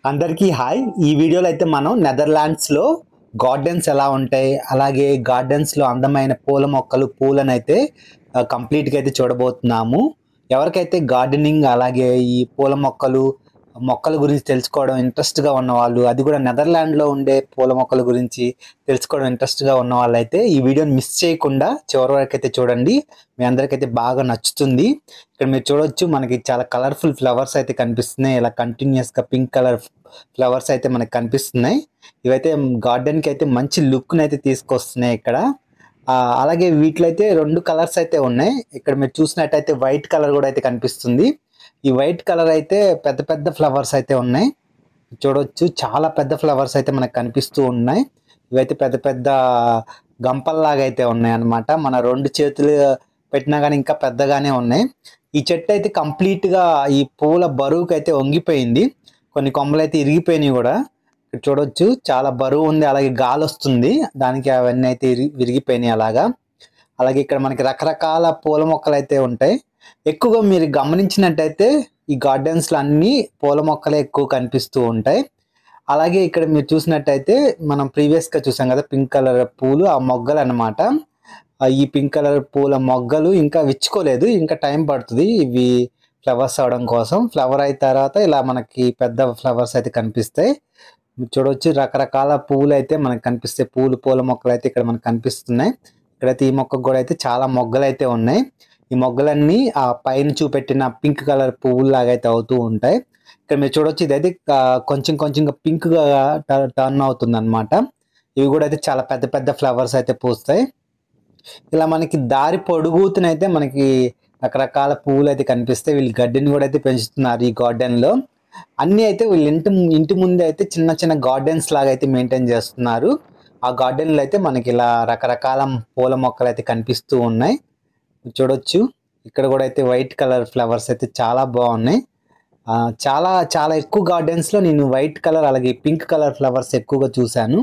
అందరికీ హాయ్. ఈ వీడియోలో అయితే మనం నెదర్లాండ్స్‌లో గార్డెన్స్ ఎలా ఉంటాయి, అలాగే గార్డెన్స్‌లో అందమైన పూల మొక్కలు, పూలనైతే కంప్లీట్‌గా అయితే చూడబోతున్నాము. ఎవరికైతే గార్డెనింగ్ అలాగే ఈ పూల మొక్కలు, మొక్కల గురించి తెలుసుకోవడం ఇంట్రెస్ట్‌గా ఉన్నవాళ్ళు, అది కూడా నెదర్లాండ్‌లో ఉండే పూల మొక్కల గురించి తెలుసుకోవడం ఇంట్రెస్ట్‌గా ఉన్న వాళ్ళైతే ఈ వీడియోని మిస్ చేయకుండా చివరి వరకు అయితే చూడండి. మీ అందరికైతే బాగా నచ్చుతుంది. ఇక్కడ మీరు చూడొచ్చు, మనకి చాలా కలర్ఫుల్ ఫ్లవర్స్ అయితే కనిపిస్తున్నాయి. ఇలా కంటిన్యూస్‌గా పింక్ కలర్ ఫ్లవర్స్ అయితే మనకు కనిపిస్తున్నాయి. ఇవైతే గార్డెన్‌కి అయితే మంచి లుక్‌ని అయితే తీసుకొస్తున్నాయి ఇక్కడ. అలాగే వీటిలో అయితే 2 కలర్స్ అయితే ఉన్నాయి. ఇక్కడ మీరు చూసినట్టయితే వైట్ కలర్ కూడా అయితే కనిపిస్తుంది. ఈ వైట్ కలర్ అయితే పెద్ద పెద్ద ఫ్లవర్స్ అయితే ఉన్నాయి. చూడొచ్చు, చాలా పెద్ద ఫ్లవర్స్ అయితే మనకు కనిపిస్తూ ఉన్నాయి. ఇవైతే పెద్ద పెద్ద గంపల్లాగా అయితే ఉన్నాయన్నమాట. మన 2 చేతులు పెట్టినా గానీ ఇంకా పెద్దగానే ఉన్నాయి. ఈ చెట్టు అయితే కంప్లీట్‌గా ఈ పూల బరువుకైతే వంగిపోయింది. కొన్ని కొమ్మలైతే ఇరిగిపోయినాయి గూడా. ఇక్కడ చూడొచ్చు, చాలా బరువుంది. అలాగే గాలొస్తుంది. దానికి అవన్నీ అయితే విరిగిపోయినాయి అలాగా. అలాగే ఇక్కడ మనకి రకరకాల పూల మొక్కలైతే ఉంటాయి. ఎక్కువగా మీరు గమనించినట్టయితే ఈ గార్డెన్స్‌లో అన్నీ పూల మొక్కలే ఎక్కువ కనిపిస్తూ ఉంటాయి. అలాగే ఇక్కడ మీరు చూసినట్టయితే మనం ప్రీవియస్‌గా చూసాం గదా! పింక్ కలర్ పూలు, ఆ మొగ్గలన్నమాట. ఈ పింక్ కలర్ పూల మొగ్గలు ఇంకా విచ్చుకోలేదు. ఇంకా టైం పడుతది ఇవి ఫ్లవర్స్ అవ్వడం కోసం. ఫ్లవర్ అయిన తర్వాత ఇలా మనకి పెద్ద ఫ్లవర్స్ అయితే కనిపిస్తాయి. మీరు చూడొచ్చు, రకరకాల పువ్వులైతే మనకు కనిపిస్తాయి. పూల మొక్కలైతే ఇక్కడ మనకు కనిపిస్తున్నాయి. ఇక్కడైతే ఈ మొక్కకు గూడా అయితే చాలా మొగ్గలైతే ఉన్నాయి. ఈ మొగ్గలన్నీ ఆ పైన చూపెట్టిన పింక్ కలర్ పువ్వుల్లాగా అయితే అవుతూ ఉంటాయి. ఇక్కడ మీరు చూడొచ్చు, ఇదైతే కొంచెం కొంచెంగా పింక్‌గా టర్న్ అవుతుందన్నమాట. ఇవి గూడా అయితే చాలా పెద్ద పెద్ద ఫ్లవర్స్ అయితే పూస్తాయి. ఇలా మనకి దారి పొడుగుతునైతే మనకి రకరకాల పువ్వులైతే కనిపిస్తాయి. వీళ్ళు గడ్డిని గూడా అయితే పెంచుతున్నారు ఈ గార్డెన్‌లో. అన్నీ అయితే వీళ్ళ ఇంటి ముందే అయితే చిన్న చిన్న గార్డెన్స్ లాగా అయితే మెయింటైన్ చేస్తున్నారు. ఆ గార్డెన్‌లో అయితే మనకి ఇలా రకరకాల పూల మొక్కలైతే కనిపిస్తూ ఉన్నాయి. చూడొచ్చు, ఇక్కడ గూడా అయితే వైట్ కలర్ ఫ్లవర్స్ అయితే చాలా బావున్నాయి. చాలా చాలా ఎక్కువ గార్డెన్స్‌లో నేను వైట్ కలర్ అలాగే పింక్ కలర్ ఫ్లవర్స్ ఎక్కువగా చూసాను.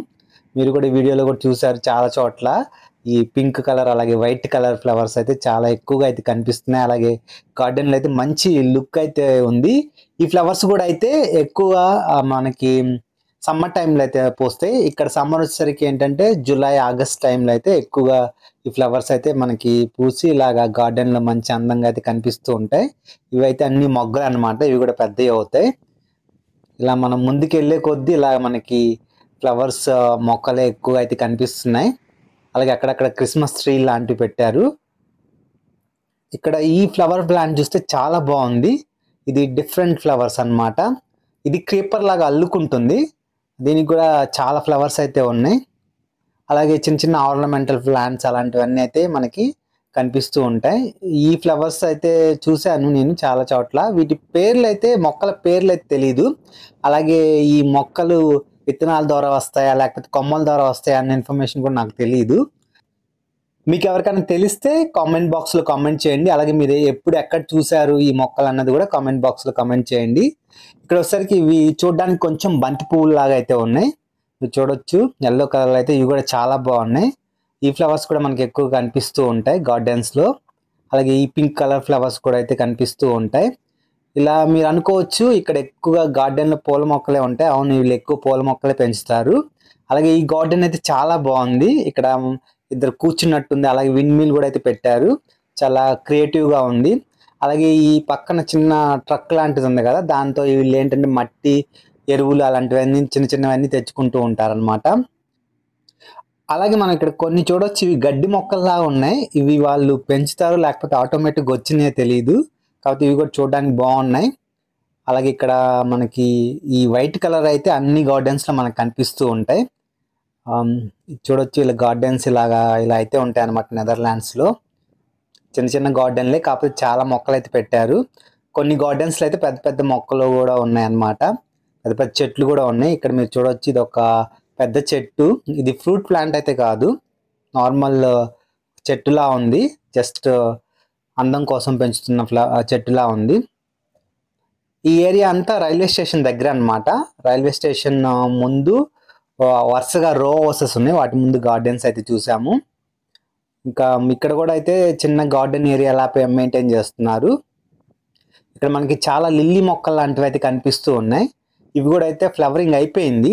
మీరు కూడా ఈ వీడియోలో కూడా చూసారు చాలా చోట్ల. ఈ పింక్ కలర్ అలాగే వైట్ కలర్ ఫ్లవర్స్ అయితే చాలా ఎక్కువగా అయితే కనిపిస్తున్నాయి. అలాగే గార్డెన్‌లో అయితే మంచి లుక్ అయితే ఉంది. ఈ ఫ్లవర్స్ కూడా అయితే ఎక్కువ మనకి సమ్మర్ టైంలో అయితే పూస్తాయి. ఇక్కడ సమ్మర్ వచ్చేసరికి ఏంటంటే జూలై, ఆగస్ట్ టైంలో అయితే ఎక్కువగా ఈ ఫ్లవర్స్ అయితే మనకి పూసి ఇలాగా గార్డెన్‌లో మంచి అందంగా అయితే కనిపిస్తూ ఉంటాయి. ఇవైతే అన్ని మొగ్గలన్నమాట. ఇవి కూడా పెద్దయి అవుతాయి. ఇలా మనం ముందుకెళ్ళే కొద్దీ ఇలా మనకి ఫ్లవర్స్ మొక్కలే ఎక్కువగా అయితే కనిపిస్తున్నాయి. అలాగే అక్కడక్కడ క్రిస్మస్ ట్రీ లాంటివి పెట్టారు. ఇక్కడ ఈ ఫ్లవర్ ప్లాంట్ చూస్తే చాలా బావుంది. ఇది డిఫరెంట్ ఫ్లవర్స్ అన్నమాట. ఇది క్రీపర్ లాగా అల్లుకుంటుంది. దీనికి కూడా చాలా ఫ్లవర్స్ అయితే ఉన్నాయి. అలాగే చిన్న చిన్న ఆర్నమెంటల్ ప్లాంట్స్ అలాంటివన్నీ అయితే మనకి కనిపిస్తూ ఉంటాయి. ఈ ఫ్లవర్స్ అయితే చూసాను నేను చాలా చోట్ల. వీటి పేర్లైతే, మొక్కల పేర్లైతే తెలీదు. అలాగే ఈ మొక్కలు విత్తనాల ద్వారా వస్తాయా? లేకపోతే కొమ్మల ద్వారా వస్తాయా? అన్న ఇన్ఫర్మేషన్ కూడా నాకు తెలీదు. మీకెవరికైనా తెలిస్తే కామెంట్ బాక్స్‌లో కామెంట్ చేయండి. అలాగే మీరు ఎప్పుడు ఎక్కడ చూసారు ఈ మొక్కలన్నది కూడా కామెంట్ బాక్స్‌లో కామెంట్ చేయండి. ఇక్కడొచ్చేసరికి ఇవి చూడ్డానికి కొంచెం బంతి పువ్వుల్లాగా అయితే ఉన్నాయి. మీరు చూడొచ్చు, యెల్లో కలర్‌లో అయితే ఇవి కూడా చాలా బాగున్నాయి. ఈ ఫ్లవర్స్ కూడా మనకి ఎక్కువగా కనిపిస్తూ ఉంటాయి గార్డెన్స్‌లో. అలాగే ఈ పింక్ కలర్ ఫ్లవర్స్ కూడా అయితే కనిపిస్తూ ఉంటాయి. ఇలా మీరు అనుకోవచ్చు, ఇక్కడ ఎక్కువగా గార్డెన్‌లో పూల మొక్కలే ఉంటాయి. అవును, వీళ్ళు ఎక్కువ పూల మొక్కలే పెంచుతారు. అలాగే ఈ గార్డెన్ అయితే చాలా బాగుంది. ఇక్కడ ఇద్దరు కూర్చున్నట్టుంది. అలాగే విండ్ మిల్ కూడా అయితే పెట్టారు. చాలా క్రియేటివ్‌గా ఉంది. అలాగే ఈ పక్కన చిన్న ట్రక్ లాంటిది ఉంది కదా! దాంతో వీళ్ళు ఏంటంటే మట్టి, ఎరువులు అలాంటివన్నీ చిన్న చిన్నవన్నీ తెచ్చుకుంటూ ఉంటారనమాట. అలాగే మనం ఇక్కడ కొన్ని చూడొచ్చు, ఇవి గడ్డి మొక్కల్లా ఉన్నాయి. ఇవి వాళ్ళు పెంచుతారో లేకపోతే ఆటోమేటిక్‌గా వచ్చినాయో తెలీదు. కాకపోతే ఇవి కూడా చూడడానికి బాగున్నాయి. అలాగే ఇక్కడ మనకి ఈ వైట్ కలర్ అయితే అన్ని గార్డెన్స్‌లో మనకు కనిపిస్తూ ఉంటాయి. ఇది చూడొచ్చు, ఇలా గార్డెన్స్ ఇలా అయితే ఉంటాయన్నమాట నెదర్లాండ్స్‌లో. చిన్న చిన్న గార్డెన్‌లే, కాకపోతే చాలా మొక్కలైతే పెట్టారు. కొన్ని గార్డెన్స్‌లో అయితే పెద్ద పెద్ద మొక్కలు గూడా ఉన్నాయన్నమాట. పెద్ద పెద్ద చెట్లు గూడా ఉన్నాయి. ఇక్కడ మీరు చూడొచ్చు, ఇదొక పెద్ద చెట్టు. ఇది ఫ్రూట్ ప్లాంట్ అయితే కాదు. నార్మల్ చెట్టులా ఉంది. జస్ట్ అందం కోసం పెంచుతున్న చెట్టులా ఉంది. ఈ ఏరియా అంతా రైల్వే స్టేషన్ దగ్గర అన్నమాట. రైల్వే స్టేషన్ ముందు వరుసగా రో హౌసెస్ ఉన్నాయి. వాటి ముందు గార్డెన్స్ అయితే చూసాము. ఇంకా ఇక్కడ కూడా అయితే చిన్న గార్డెన్ ఏరియా లా మెయింటైన్ చేస్తున్నారు. ఇక్కడ మనకి చాలా లిల్లీ మొక్కలు లాంటివి అయితే కనిపిస్తూ ఉన్నాయి. ఇవి కూడా అయితే ఫ్లవరింగ్ అయిపోయింది.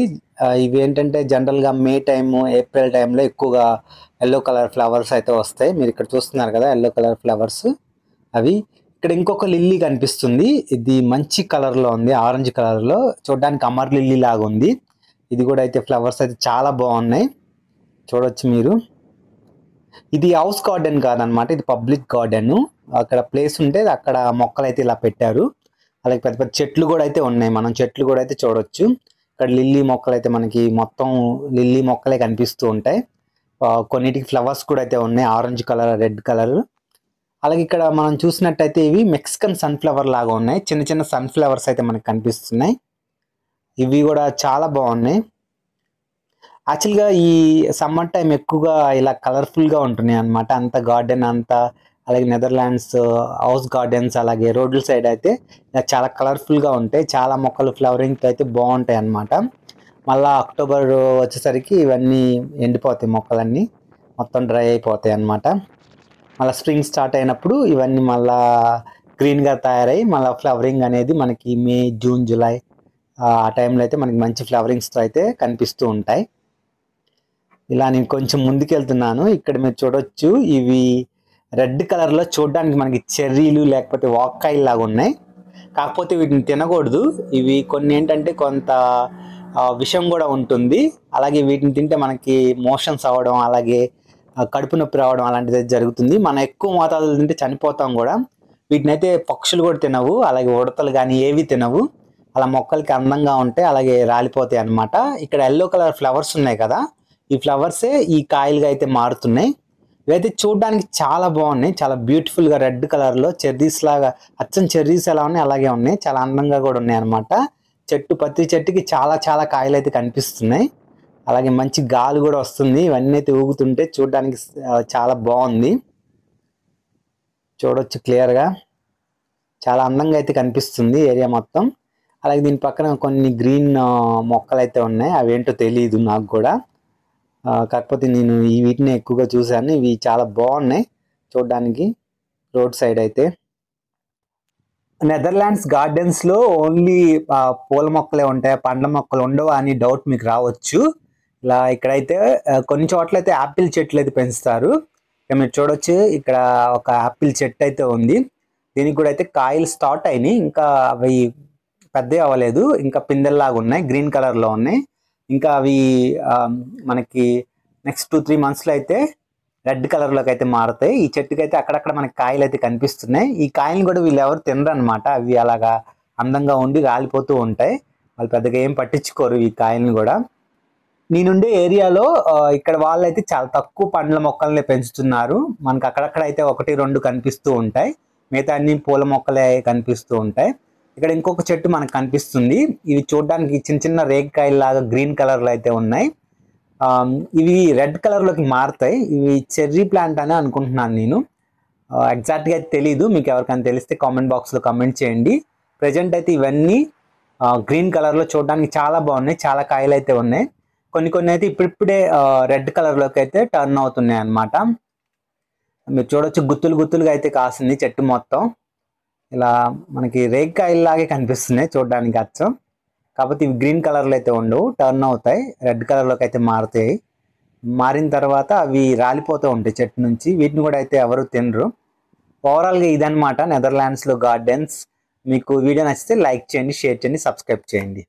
ఇవి ఏంటంటే జనరల్గా మే టైము ఏప్రిల్ టైంలో ఎక్కువగా ఎల్లో కలర్ ఫ్లవర్స్ అయితే వస్తాయి. మీరు ఇక్కడ చూస్తున్నారు కదా ఎల్లో కలర్ ఫ్లవర్స్ అవి. ఇక్కడ ఇంకొక లిల్లీ కనిపిస్తుంది. ఇది మంచి కలర్లో ఉంది, ఆరెంజ్ కలర్లో, చూడడానికి అమర్ లిల్లీ లాగా ఉంది. ఇది కూడా అయితే ఫ్లవర్స్ అయితే చాలా బాగున్నాయి, చూడొచ్చు మీరు. ఇది హౌస్ గార్డెన్ కాదనమాట, ఇది పబ్లిక్ గార్డెన్. అక్కడ ప్లేస్ ఉంటే అక్కడ మొక్కలు అయితే ఇలా పెట్టారు. అలాగే పెద్ద పెద్ద చెట్లు కూడా అయితే ఉన్నాయి, మనం చెట్లు కూడా అయితే చూడొచ్చు. ఇక్కడ లిల్లీ మొక్కలు అయితే మనకి మొత్తం లిల్లీ మొక్కలే కనిపిస్తూ ఉంటాయి. కొన్నిటికి ఫ్లవర్స్ కూడా అయితే ఉన్నాయి, ఆరెంజ్ కలర్, రెడ్ కలర్. అలాగే ఇక్కడ మనం చూసినట్టయితే ఇవి మెక్సికన్ సన్ఫ్లవర్ లాగా ఉన్నాయి, చిన్న చిన్న సన్ఫ్లవర్స్ అయితే మనకి కనిపిస్తున్నాయి. ఇవి కూడా చాలా బాగున్నాయి. యాక్చువల్గా ఈ సమ్మర్ టైం ఎక్కువగా ఇలా కలర్ఫుల్గా ఉంటున్నాయి అన్నమాట, అంత గార్డెన్ అంతా. అలాగే నెదర్లాండ్స్ హౌస్ గార్డెన్స్ అలాగే రోడ్ల సైడ్ అయితే ఇలా చాలా కలర్ఫుల్గా ఉంటాయి, చాలా మొక్కలు ఫ్లవరింగ్ అయితే బాగుంటాయి అన్నమాట. మళ్ళీ అక్టోబర్ వచ్చేసరికి ఇవన్నీ ఎండిపోతాయి, మొక్కలన్నీ మొత్తం డ్రై అయిపోతాయి అన్నమాట. మళ్ళీ స్ప్రింగ్ స్టార్ట్ అయినప్పుడు ఇవన్నీ మళ్ళా గ్రీన్గా తయారై మళ్ళీ ఫ్లవరింగ్ అనేది మనకి మే, జూన్, జూలై ఆ టైంలో అయితే మనకి మంచి ఫ్లవరింగ్స్తో అయితే కనిపిస్తూ ఉంటాయి. ఇలా నేను కొంచెం ముందుకెళ్తున్నాను. ఇక్కడ మీరు చూడొచ్చు, ఇవి రెడ్ కలర్లో చూడడానికి మనకి చెర్రీలు లేకపోతే వాక్కాయలు లాగా ఉన్నాయి. కాకపోతే వీటిని తినకూడదు. ఇవి కొన్ని ఏంటంటే కొంత విషం కూడా ఉంటుంది. అలాగే వీటిని తింటే మనకి మోషన్స్ అవ్వడం, అలాగే కడుపు నొప్పి రావడం అలాంటిది జరుగుతుంది. మనం ఎక్కువ మోతాదులు తింటే చనిపోతాం కూడా. వీటిని అయితే పక్షులు కూడా తినవు, అలాగే ఉడతలు కానీ ఏవి తినవు. అలా మొక్కలకి అందంగా ఉంటాయి, అలాగే రాలిపోతాయి అన్నమాట. ఇక్కడ ఎల్లో కలర్ ఫ్లవర్స్ ఉన్నాయి కదా, ఈ ఫ్లవర్సే ఈ కాయలుగా అయితే మారుతున్నాయి. ఇవైతే చూడడానికి చాలా బాగున్నాయి, చాలా బ్యూటిఫుల్గా రెడ్ కలర్లో చెర్రీస్ లాగా, అచ్చం చెర్రీస్ ఎలా ఉన్నాయి అలాగే ఉన్నాయి, చాలా అందంగా కూడా ఉన్నాయి అనమాట. చెట్టు ప్రతి చెట్టుకి చాలా చాలా కాయలు అయితే కనిపిస్తున్నాయి. అలాగే మంచి గాలి కూడా వస్తుంది, ఇవన్నీ అయితే ఊగుతుంటే చూడడానికి చాలా బాగుంది, చూడొచ్చు క్లియర్గా. చాలా అందంగా అయితే కనిపిస్తుంది ఏరియా మొత్తం. అలాగే దీని పక్కన కొన్ని గ్రీన్ మొక్కలు అయితే ఉన్నాయి, అవేంటో తెలియదు నాకు కూడా. కాకపోతే నేను ఈ వీటిని ఎక్కువగా చూశాను, ఇవి చాలా బాగున్నాయి చూడడానికి రోడ్ సైడ్ అయితే. నెదర్లాండ్స్ గార్డెన్స్లో ఓన్లీ పూల మొక్కలే ఉంటాయి, పండ్ల మొక్కలు ఉండవు అని డౌట్ మీకు రావచ్చు. ఇలా ఇక్కడైతే కొన్ని చోట్ల అయితే యాపిల్ చెట్లు అయితే పెంచుతారు. ఇక మీరు చూడొచ్చు, ఇక్కడ ఒక యాపిల్ చెట్టు అయితే ఉంది. దీనికి కూడా అయితే కాయలు స్టార్ట్ అయినాయి, ఇంకా అవి పెద్దవి అవ్వలేదు, ఇంకా పిందెల్లాగా ఉన్నాయి, గ్రీన్ కలర్లో ఉన్నాయి. ఇంకా అవి మనకి నెక్స్ట్ 2-3 monthsలో అయితే రెడ్ కలర్లోకి అయితే మారుతాయి. ఈ చెట్టుకి అయితే అక్కడక్కడ మనకి కాయలు అయితే కనిపిస్తున్నాయి. ఈ కాయలు కూడా వీళ్ళు ఎవరు తినరు అనమాట, అవి అలాగా అందంగా ఉండి రాలిపోతూ ఉంటాయి. వాళ్ళు పెద్దగా ఏం పట్టించుకోరు ఈ కాయలను కూడా. నేనుండే ఏరియాలో ఇక్కడ వాళ్ళైతే చాలా తక్కువ పండ్ల మొక్కల్ని పెంచుతున్నారు. మనకు అక్కడక్కడ అయితే 1-2 కనిపిస్తూ ఉంటాయి, మిగతా అన్ని పూల మొక్కలే కనిపిస్తూ ఉంటాయి. ఇక్కడ ఇంకొక చెట్టు మనకు కనిపిస్తుంది, ఇవి చూడడానికి చిన్న చిన్న రేగికాయలాగా గ్రీన్ కలర్లో అయితే ఉన్నాయి. ఇవి రెడ్ కలర్లోకి మారుతాయి. ఇవి చెర్రీ ప్లాంట్ అని అనుకుంటున్నాను నేను, ఎగ్జాక్ట్గా అయితే తెలీదు. మీకు ఎవరికైనా తెలిస్తే కామెంట్ బాక్స్లో కామెంట్ చేయండి. ప్రజెంట్ అయితే ఇవన్నీ గ్రీన్ కలర్లో చూడడానికి చాలా బాగున్నాయి, చాలా కాయలు అయితే ఉన్నాయి. కొన్ని అయితే ఇప్పుడిప్పుడే రెడ్ కలర్లోకి అయితే టర్న్ అవుతున్నాయి అన్నమాట. మీరు చూడొచ్చు, గుత్తులు గుత్తులుగా అయితే కాసింది చెట్టు మొత్తం. ఇలా మనకి రేగికాయల్లాగే కనిపిస్తున్నాయి చూడడానికి అచ్చం. కాకపోతే ఇవి గ్రీన్ కలర్లో అయితే ఉండవు, టర్న్ అవుతాయి, రెడ్ కలర్లోకి అయితే మారుతాయి. మారిన తర్వాత అవి రాలిపోతూ ఉంటాయి చెట్టు నుంచి. వీటిని కూడా అయితే ఎవరు తినరు. ఓవరాల్గా ఇదన్నమాట నెదర్లాండ్స్లో గార్డెన్స్. మీకు వీడియో నచ్చితే లైక్ చేయండి, షేర్ చేయండి, సబ్స్క్రైబ్ చేయండి.